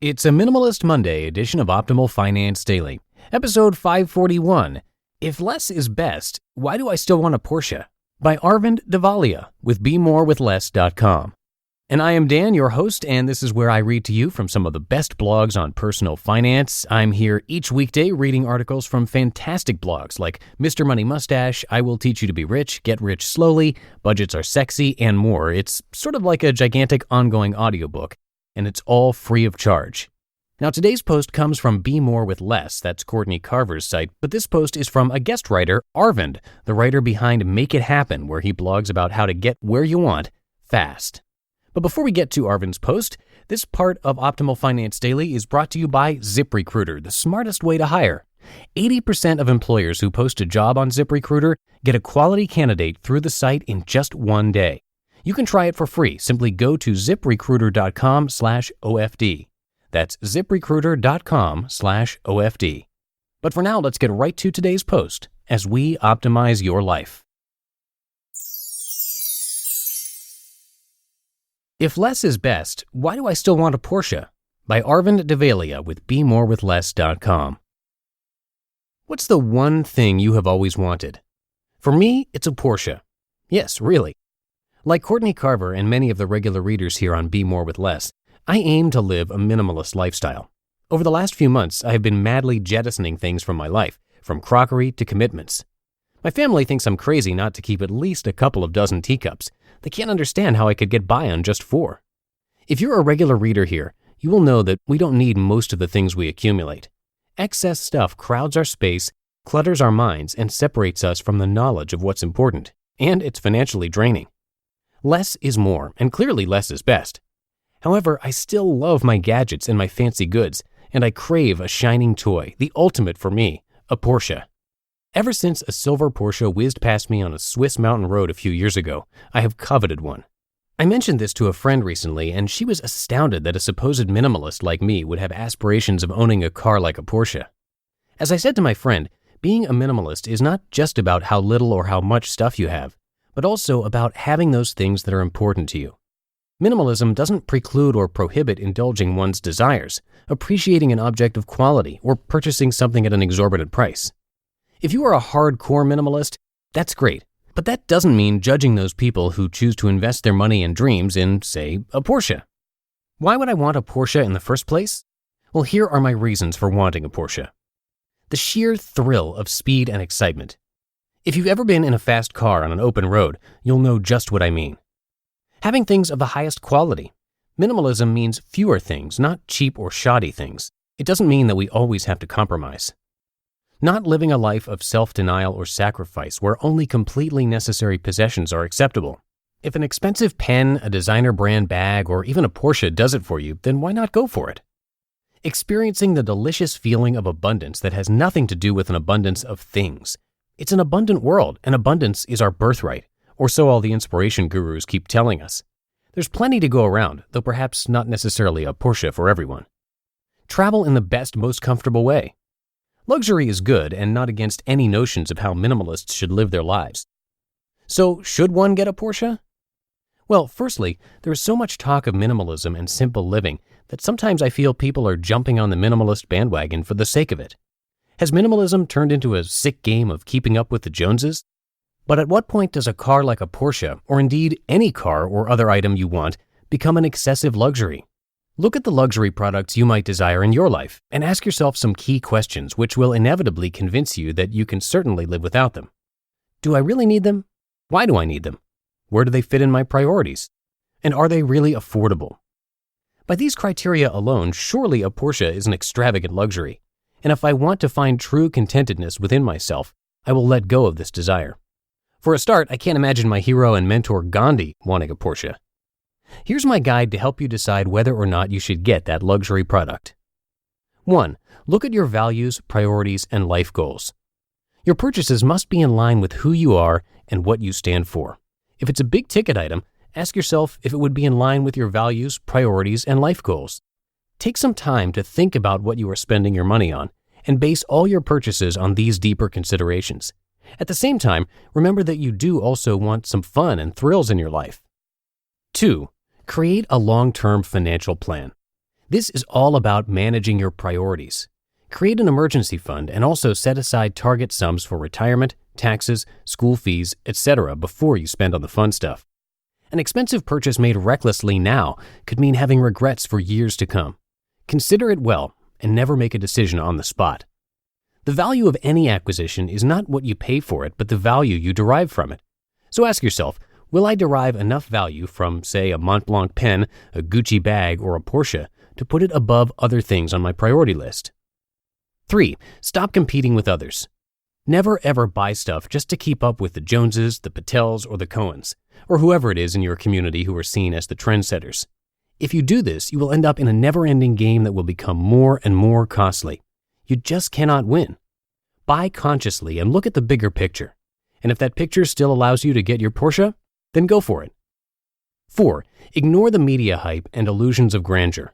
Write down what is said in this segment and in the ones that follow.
It's a Minimalist Monday edition of Optimal Finance Daily, episode 541. If less is best, why do I still want a Porsche? By Arvind Devalia with BeMoreWithLess.com. And I am Dan, your host, and this is where I read to you from some of the best blogs on personal finance. I'm here each weekday reading articles from fantastic blogs like Mr. Money Mustache, I Will Teach You to Be Rich, Get Rich Slowly, Budgets Are Sexy, and more. It's sort of like a gigantic ongoing audiobook, and it's all free of charge. Now, today's post comes from Be More With Less, that's Courtney Carver's site, but this post is from a guest writer, Arvind, the writer behind Make It Happen, where he blogs about how to get where you want fast. But before we get to Arvind's post, this part of Optimal Finance Daily is brought to you by ZipRecruiter, the smartest way to hire. 80% of employers who post a job on ZipRecruiter get a quality candidate through the site in just one day. You can try it for free. Simply go to ziprecruiter.com/OFD. That's ziprecruiter.com/OFD. But for now, let's get right to today's post as we optimize your life. If less is best, why do I still want a Porsche? By Arvind Devalia with BeMoreWithLess.com. What's the one thing you have always wanted? For me, it's a Porsche. Yes, really. Like Courtney Carver and many of the regular readers here on Be More With Less, I aim to live a minimalist lifestyle. Over the last few months, I have been madly jettisoning things from my life, from crockery to commitments. My family thinks I'm crazy not to keep at least a couple of dozen teacups. They can't understand how I could get by on just 4. If you're a regular reader here, you will know that we don't need most of the things we accumulate. Excess stuff crowds our space, clutters our minds, and separates us from the knowledge of what's important. And it's financially draining. Less is more, and clearly less is best. However, I still love my gadgets and my fancy goods, and I crave a shining toy, the ultimate for me, a Porsche. Ever since a silver Porsche whizzed past me on a Swiss mountain road a few years ago, I have coveted one. I mentioned this to a friend recently, and she was astounded that a supposed minimalist like me would have aspirations of owning a car like a Porsche. As I said to my friend, being a minimalist is not just about how little or how much stuff you have, but also about having those things that are important to you. Minimalism doesn't preclude or prohibit indulging one's desires, appreciating an object of quality, or purchasing something at an exorbitant price. If you are a hardcore minimalist, that's great, but that doesn't mean judging those people who choose to invest their money and dreams in, say, a Porsche. Why would I want a Porsche in the first place? Well, here are my reasons for wanting a Porsche. The sheer thrill of speed and excitement. If you've ever been in a fast car on an open road, you'll know just what I mean. Having things of the highest quality. Minimalism means fewer things, not cheap or shoddy things. It doesn't mean that we always have to compromise. Not living a life of self-denial or sacrifice where only completely necessary possessions are acceptable. If an expensive pen, a designer brand bag, or even a Porsche does it for you, then why not go for it? Experiencing the delicious feeling of abundance that has nothing to do with an abundance of things. It's an abundant world, and abundance is our birthright, or so all the inspiration gurus keep telling us. There's plenty to go around, though perhaps not necessarily a Porsche for everyone. Travel in the best, most comfortable way. Luxury is good and not against any notions of how minimalists should live their lives. So, should one get a Porsche? Well, firstly, there is so much talk of minimalism and simple living that sometimes I feel people are jumping on the minimalist bandwagon for the sake of it. Has minimalism turned into a sick game of keeping up with the Joneses? But at what point does a car like a Porsche, or indeed any car or other item you want, become an excessive luxury? Look at the luxury products you might desire in your life and ask yourself some key questions which will inevitably convince you that you can certainly live without them. Do I really need them? Why do I need them? Where do they fit in my priorities? And are they really affordable? By these criteria alone, surely a Porsche is an extravagant luxury. And if I want to find true contentedness within myself, I will let go of this desire. For a start, I can't imagine my hero and mentor Gandhi wanting a Porsche. Here's my guide to help you decide whether or not you should get that luxury product. 1. Look at your values, priorities, and life goals. Your purchases must be in line with who you are and what you stand for. If it's a big ticket item, ask yourself if it would be in line with your values, priorities, and life goals. Take some time to think about what you are spending your money on and base all your purchases on these deeper considerations. At the same time, remember that you do also want some fun and thrills in your life. 2. Create a long-term financial plan. This is all about managing your priorities. Create an emergency fund and also set aside target sums for retirement, taxes, school fees, etc. before you spend on the fun stuff. An expensive purchase made recklessly now could mean having regrets for years to come. Consider it well and never make a decision on the spot. The value of any acquisition is not what you pay for it, but the value you derive from it. So ask yourself, will I derive enough value from, say, a Montblanc pen, a Gucci bag, or a Porsche to put it above other things on my priority list? 3. Stop competing with others. Never ever buy stuff just to keep up with the Joneses, the Patels, or the Cohens, or whoever it is in your community who are seen as the trendsetters. If you do this, you will end up in a never-ending game that will become more and more costly. You just cannot win. Buy consciously and look at the bigger picture. And if that picture still allows you to get your Porsche, then go for it. 4. Ignore the media hype and illusions of grandeur.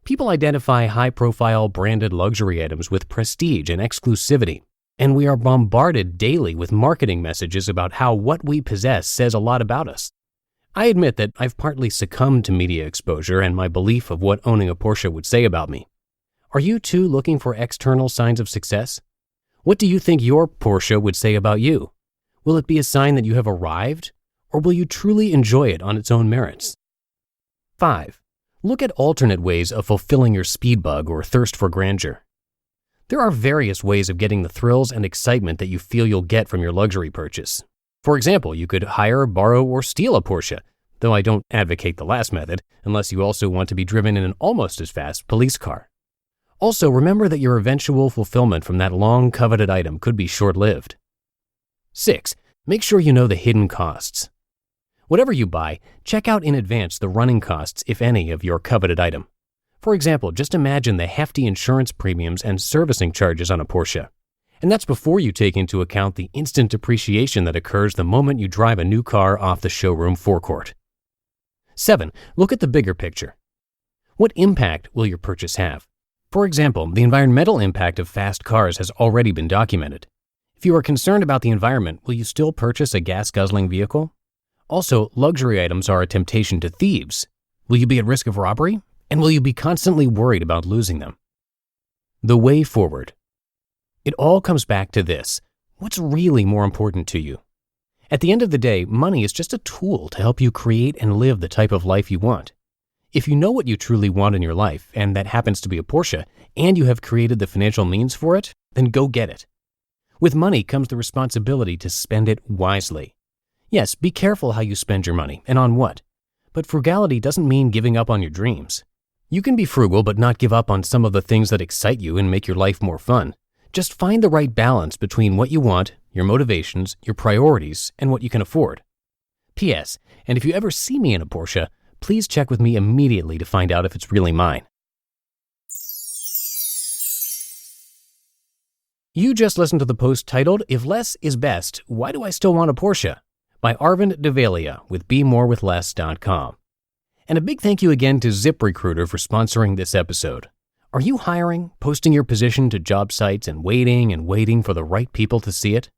People identify high-profile branded luxury items with prestige and exclusivity, and we are bombarded daily with marketing messages about how what we possess says a lot about us. I admit that I've partly succumbed to media exposure and my belief of what owning a Porsche would say about me. Are you too looking for external signs of success? What do you think your Porsche would say about you? Will it be a sign that you have arrived, or will you truly enjoy it on its own merits? 5. Look at alternate ways of fulfilling your speed bug or thirst for grandeur. There are various ways of getting the thrills and excitement that you feel you'll get from your luxury purchase. For example, you could hire, borrow, or steal a Porsche, though I don't advocate the last method unless you also want to be driven in an almost as fast police car. Also, remember that your eventual fulfillment from that long-coveted item could be short-lived. 6. Make sure you know the hidden costs. Whatever you buy, check out in advance the running costs, if any, of your coveted item. For example, just imagine the hefty insurance premiums and servicing charges on a Porsche. And that's before you take into account the instant depreciation that occurs the moment you drive a new car off the showroom forecourt. 7. Look at the bigger picture. What impact will your purchase have? For example, the environmental impact of fast cars has already been documented. If you are concerned about the environment, will you still purchase a gas-guzzling vehicle? Also, luxury items are a temptation to thieves. Will you be at risk of robbery? And will you be constantly worried about losing them? The way forward. It all comes back to this. What's really more important to you? At the end of the day, money is just a tool to help you create and live the type of life you want. If you know what you truly want in your life, and that happens to be a Porsche, and you have created the financial means for it, then go get it. With money comes the responsibility to spend it wisely. Yes, be careful how you spend your money and on what. But frugality doesn't mean giving up on your dreams. You can be frugal but not give up on some of the things that excite you and make your life more fun. Just find the right balance between what you want, your motivations, your priorities, and what you can afford. P.S. And if you ever see me in a Porsche, please check with me immediately to find out if it's really mine. You just listened to the post titled, "If Less is Best, Why Do I Still Want a Porsche?" by Arvind Devalia with BeMoreWithLess.com. And a big thank you again to ZipRecruiter for sponsoring this episode. Are you hiring, posting your position to job sites and waiting for the right people to see it?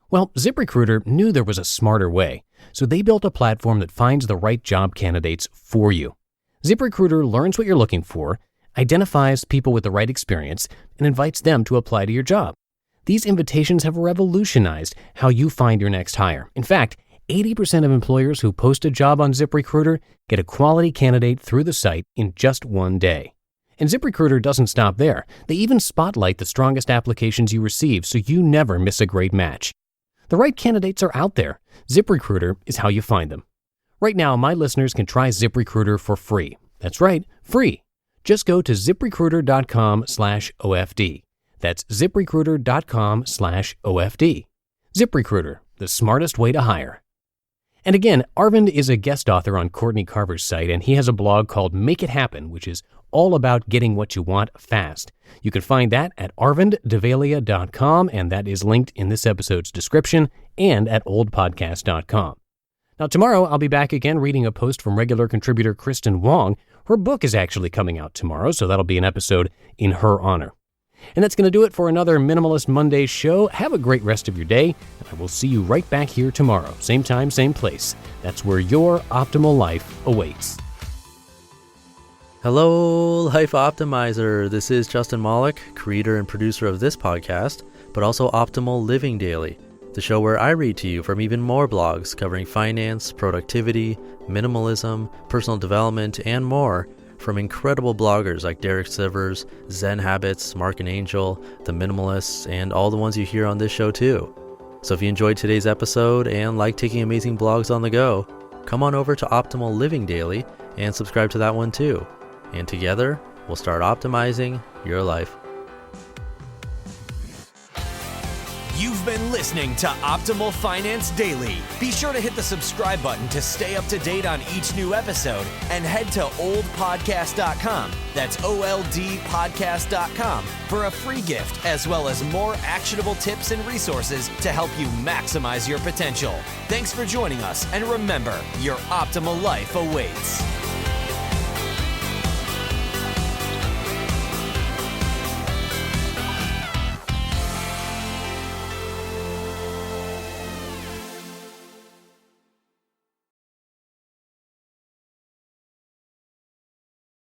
Well, ZipRecruiter knew there was a smarter way, so they built a platform that finds the right job candidates for you. ZipRecruiter learns what you're looking for, identifies people with the right experience, and invites them to apply to your job. These invitations have revolutionized how you find your next hire. In fact, 80% of employers who post a job on ZipRecruiter get a quality candidate through the site in just one day. And ZipRecruiter doesn't stop there. They even spotlight the strongest applications you receive so you never miss a great match. The right candidates are out there. ZipRecruiter is how you find them. Right now, my listeners can try ZipRecruiter for free. That's right, free. Just go to ZipRecruiter.com/OFD. That's ZipRecruiter.com/OFD. ZipRecruiter, the smartest way to hire. And again, Arvind is a guest author on Courtney Carver's site, and he has a blog called Make It Happen, which is all about getting what you want fast. You can find that at arvinddevalia.com, and that is linked in this episode's description and at oldpodcast.com. Now, tomorrow I'll be back again reading a post from regular contributor Kristen Wong. Her book is actually coming out tomorrow, so that'll be an episode in her honor. And that's going to do it for another Minimalist Monday show. Have a great rest of your day, and I will see you right back here tomorrow. Same time, same place. That's where your optimal life awaits. Hello, Life Optimizer. This is Justin Malik, creator and producer of this podcast, but also Optimal Living Daily, the show where I read to you from even more blogs covering finance, productivity, minimalism, personal development, and more from incredible bloggers like Derek Sivers, Zen Habits, Mark and Angel, The Minimalists, and all the ones you hear on this show too. So if you enjoyed today's episode and like taking amazing blogs on the go, come on over to Optimal Living Daily and subscribe to that one too. And together, we'll start optimizing your life. You've been listening to Optimal Finance Daily. Be sure to hit the subscribe button to stay up to date on each new episode and head to oldpodcast.com. That's OLDpodcast.com for a free gift as well as more actionable tips and resources to help you maximize your potential. Thanks for joining us, and remember, your optimal life awaits.